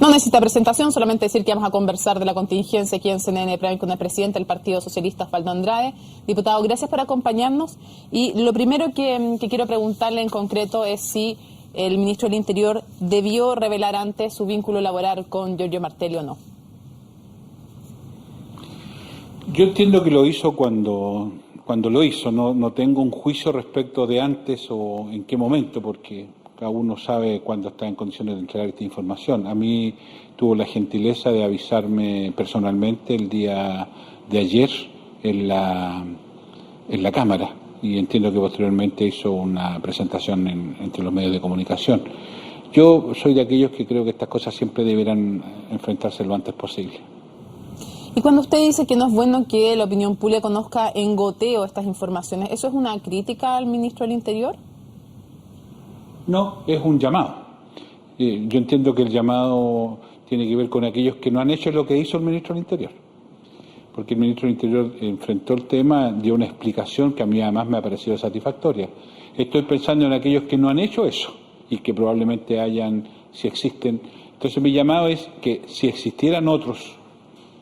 No necesita presentación, solamente decir que vamos a conversar de la contingencia aquí en CNN Prime con el presidente del Partido Socialista, Osvaldo Andrade. Diputado, gracias por acompañarnos. Y lo primero que quiero preguntarle en concreto es si el ministro del Interior debió revelar antes su vínculo laboral con Giorgio Martelli o no. Yo entiendo que lo hizo cuando lo hizo. No tengo un juicio respecto de antes o en qué momento, porque cada uno sabe cuándo está en condiciones de entregar esta información. A mí tuvo la gentileza de avisarme personalmente el día de ayer en la Cámara, y entiendo que posteriormente hizo una presentación entre los medios de comunicación. Yo soy de aquellos que creo que estas cosas siempre deberán enfrentarse lo antes posible. Y cuando usted dice que no es bueno que la opinión pública conozca en goteo estas informaciones, ¿eso es una crítica al ministro del Interior? No, es un llamado. Yo entiendo que el llamado tiene que ver con aquellos que no han hecho lo que hizo el ministro del Interior. Porque el ministro del Interior enfrentó el tema, dio una explicación que a mí además me ha parecido satisfactoria. Estoy pensando en aquellos que no han hecho eso y que probablemente hayan, si existen. Entonces mi llamado es que si existieran otros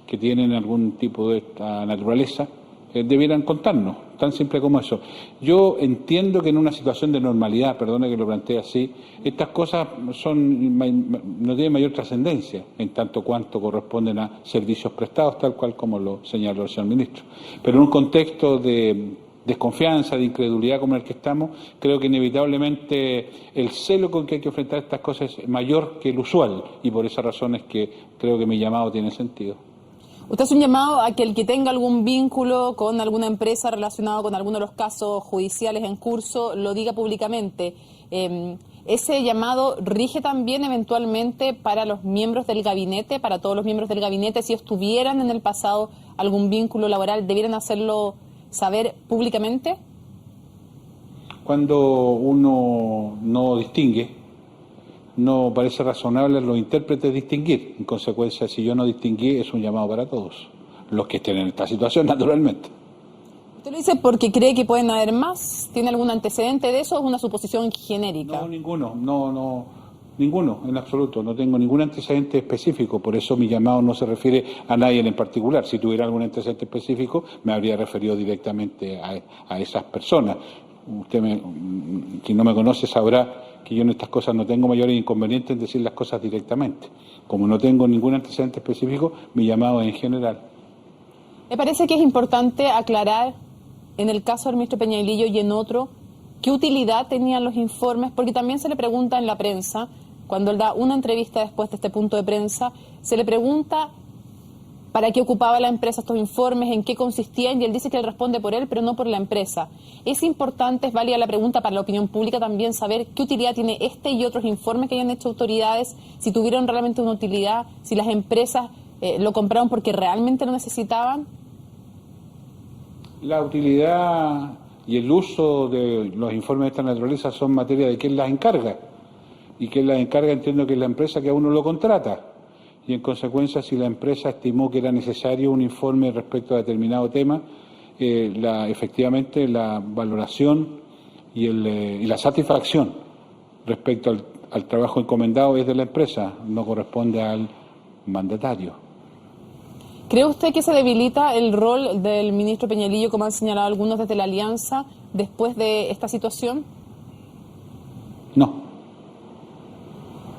que tienen algún tipo de esta naturaleza, debieran contarnos, tan simple como eso. Yo entiendo que en una situación de normalidad, perdone que lo plantee así, estas cosas no tienen mayor trascendencia, en tanto cuanto corresponden a servicios prestados, tal cual como lo señaló el señor ministro. Pero en un contexto de desconfianza, de incredulidad como el que estamos, creo que inevitablemente el celo con que hay que enfrentar estas cosas es mayor que el usual, y por esa razón es que creo que mi llamado tiene sentido. Usted hace un llamado a que el que tenga algún vínculo con alguna empresa relacionada con alguno de los casos judiciales en curso lo diga públicamente. ¿Ese llamado rige también eventualmente para los miembros del gabinete, para todos los miembros del gabinete? Si ellos tuvieran en el pasado algún vínculo laboral, ¿debieran hacerlo saber públicamente? Cuando uno no distingue, no parece razonable a los intérpretes distinguir. En consecuencia, si yo no distinguí, es un llamado para todos, los que estén en esta situación, naturalmente. ¿Usted lo dice porque cree que pueden haber más? ¿Tiene algún antecedente de eso o es una suposición genérica? No, ninguno, en absoluto. No tengo ningún antecedente específico, por eso mi llamado no se refiere a nadie en particular. Si tuviera algún antecedente específico, me habría referido directamente a esas personas. Quien no me conoce sabrá que yo en estas cosas no tengo mayores inconvenientes en decir las cosas directamente. Como no tengo ningún antecedente específico, mi llamado es en general. Me parece que es importante aclarar, en el caso del ministro Peñalillo y en otro, qué utilidad tenían los informes, porque también se le pregunta en la prensa, cuando él da una entrevista después de este punto de prensa, se le pregunta para qué ocupaba la empresa estos informes, en qué consistían, y él dice que él responde por él, pero no por la empresa. Es importante, es válida la pregunta para la opinión pública también saber qué utilidad tiene este y otros informes que hayan hecho autoridades, si tuvieron realmente una utilidad, si las empresas lo compraron porque realmente lo necesitaban. La utilidad y el uso de los informes de esta naturaleza son materia de quien las encarga. Y quien las encarga entiendo que es la empresa que a uno lo contrata. Y en consecuencia, si la empresa estimó que era necesario un informe respecto a determinado tema, efectivamente la valoración y la satisfacción respecto al trabajo encomendado es de la empresa, no corresponde al mandatario. ¿Cree usted que se debilita el rol del ministro Peñalillo, como han señalado algunos desde la Alianza, después de esta situación? No.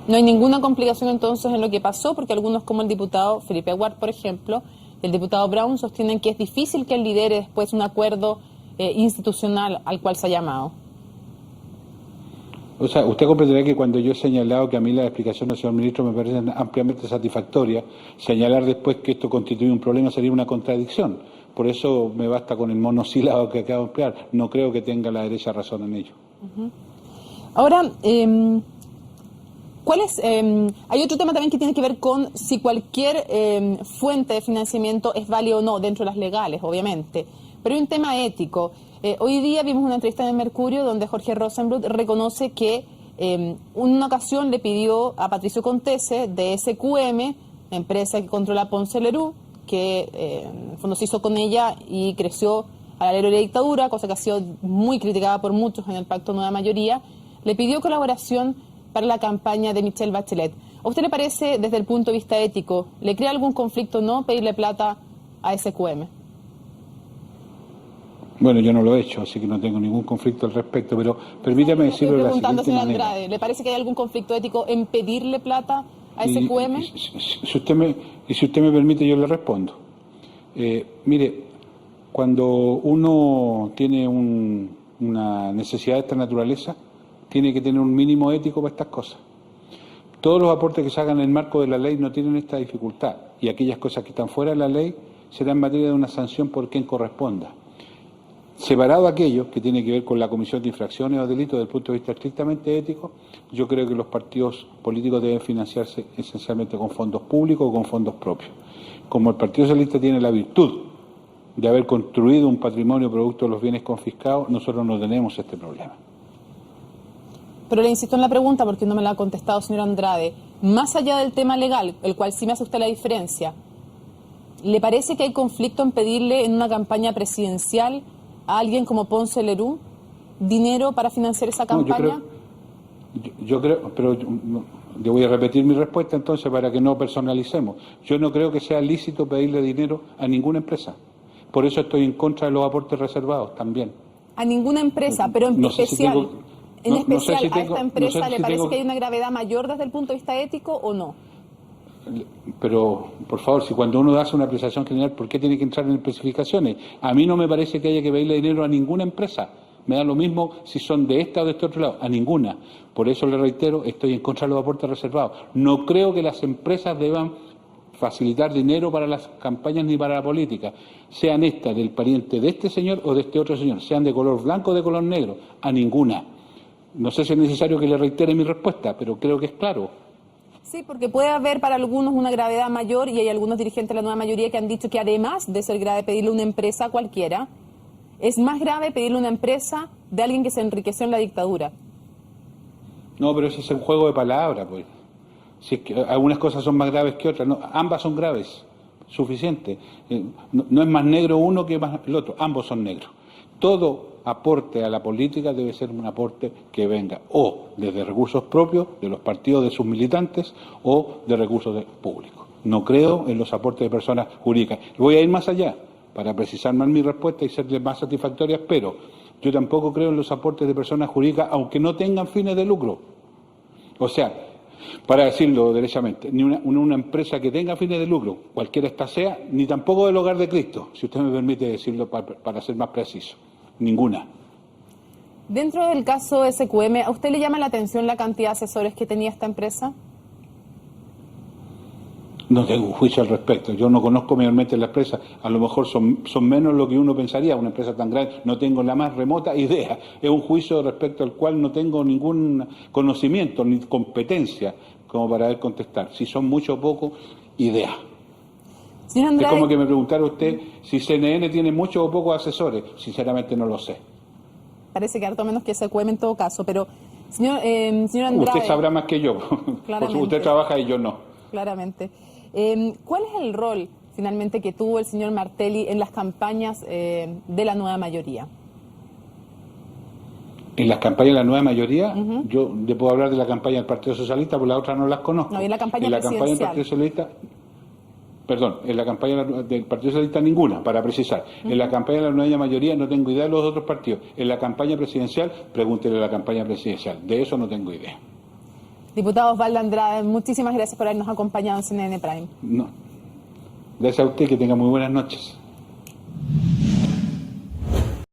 No hay ninguna complicación entonces en lo que pasó, porque algunos, como el diputado Felipe Aguard, por ejemplo, el diputado Brown, sostienen que es difícil que él lidere después un acuerdo institucional al cual se ha llamado. O sea, usted comprenderá que cuando yo he señalado que a mí las explicaciones del señor ministro me parecen ampliamente satisfactorias, señalar después que esto constituye un problema sería una contradicción. Por eso me basta con el monosílabo que acabo de emplear. No creo que tenga la derecha razón en ello. Ahora, hay otro tema también que tiene que ver con si cualquier fuente de financiamiento es válida o no dentro de las legales, obviamente. Pero hay un tema ético. Hoy día vimos una entrevista en el Mercurio donde Jorge Rosenbluth reconoce que en una ocasión le pidió a Patricio Contese de SQM, la empresa que controla Ponce Lerú, que en el fondo se hizo con ella y creció al alero de la dictadura, cosa que ha sido muy criticada por muchos en el Pacto Nueva Mayoría, le pidió colaboración para la campaña de Michelle Bachelet. ¿A usted le parece, desde el punto de vista ético, le crea algún conflicto no pedirle plata a SQM? Bueno, yo no lo he hecho, así que no tengo ningún conflicto al respecto, pero permítame decirlo de la siguiente señor manera. Andrade, ¿le parece que hay algún conflicto ético en pedirle plata a SQM? Si usted me permite, yo le respondo. Mire, cuando uno tiene una necesidad de esta naturaleza, tiene que tener un mínimo ético para estas cosas. Todos los aportes que se hagan en el marco de la ley no tienen esta dificultad, y aquellas cosas que están fuera de la ley serán materia de una sanción por quien corresponda. Separado aquello que tiene que ver con la comisión de infracciones o delitos desde el punto de vista estrictamente ético, yo creo que los partidos políticos deben financiarse esencialmente con fondos públicos o con fondos propios. Como el Partido Socialista tiene la virtud de haber construido un patrimonio producto de los bienes confiscados, nosotros no tenemos este problema. Pero le insisto en la pregunta porque no me la ha contestado, señor Andrade. Más allá del tema legal, el cual sí me hace usted la diferencia, ¿le parece que hay conflicto en pedirle en una campaña presidencial a alguien como Ponce Lerú dinero para financiar esa campaña? Yo creo, pero yo voy a repetir mi respuesta entonces para que no personalicemos. Yo no creo que sea lícito pedirle dinero a ninguna empresa. Por eso estoy en contra de los aportes reservados también. A ninguna empresa, pero en especial, a esta empresa, ¿le parece que hay una gravedad mayor desde el punto de vista ético o no? Pero, por favor, si cuando uno hace una apreciación general, ¿por qué tiene que entrar en especificaciones? A mí no me parece que haya que pedirle dinero a ninguna empresa. Me da lo mismo si son de esta o de este otro lado, a ninguna. Por eso le reitero, estoy en contra de los aportes reservados. No creo que las empresas deban facilitar dinero para las campañas ni para la política, sean estas del pariente de este señor o de este otro señor, sean de color blanco o de color negro, a ninguna. No sé si es necesario que le reitere mi respuesta, pero creo que es claro. Sí, porque puede haber para algunos una gravedad mayor y hay algunos dirigentes de la nueva mayoría que han dicho que además de ser grave pedirle a una empresa cualquiera, es más grave pedirle a una empresa de alguien que se enriqueció en la dictadura. No, pero ese es un juego de palabras, pues. Si es que algunas cosas son más graves que otras, no, ambas son graves, suficiente. No es más negro uno que más el otro, ambos son negros. Todo aporte a la política debe ser un aporte que venga o desde recursos propios de los partidos de sus militantes o de recursos públicos. No creo en los aportes de personas jurídicas. Voy a ir más allá para precisar más mi respuesta y serle más satisfactoria, pero yo tampoco creo en los aportes de personas jurídicas aunque no tengan fines de lucro. O sea, para decirlo derechamente, ni una empresa que tenga fines de lucro, cualquiera esta sea, ni tampoco del Hogar de Cristo, si usted me permite decirlo para ser más preciso. Ninguna. Dentro del caso SQM, ¿a usted le llama la atención la cantidad de asesores que tenía esta empresa? No tengo un juicio al respecto. Yo no conozco mayormente la empresa. A lo mejor son menos lo que uno pensaría. Una empresa tan grande, no tengo la más remota idea. Es un juicio respecto al cual no tengo ningún conocimiento ni competencia como para poder contestar. Si son mucho o poco, idea. Señor Andrade, es como que me preguntara usted si CNN tiene muchos o pocos asesores. Sinceramente no lo sé. Parece que harto menos que SQM en todo caso, pero señor Andrade... Usted sabrá más que yo. Porque usted trabaja y yo no. Claramente. ¿Cuál es el rol finalmente que tuvo el señor Martelli en las campañas de la nueva mayoría? En las campañas de la nueva mayoría, yo le puedo hablar de la campaña del Partido Socialista, porque las otras no las conozco. No, y en la campaña del Partido Socialista, en la campaña del Partido Socialista ninguna, para precisar. En la campaña de la nueva mayoría no tengo idea de los otros partidos. En la campaña presidencial, pregúntele a la campaña presidencial. De eso no tengo idea. Diputado Osvaldo Andrade, muchísimas gracias por habernos acompañado en CNN Prime. No. Gracias a usted, que tenga muy buenas noches.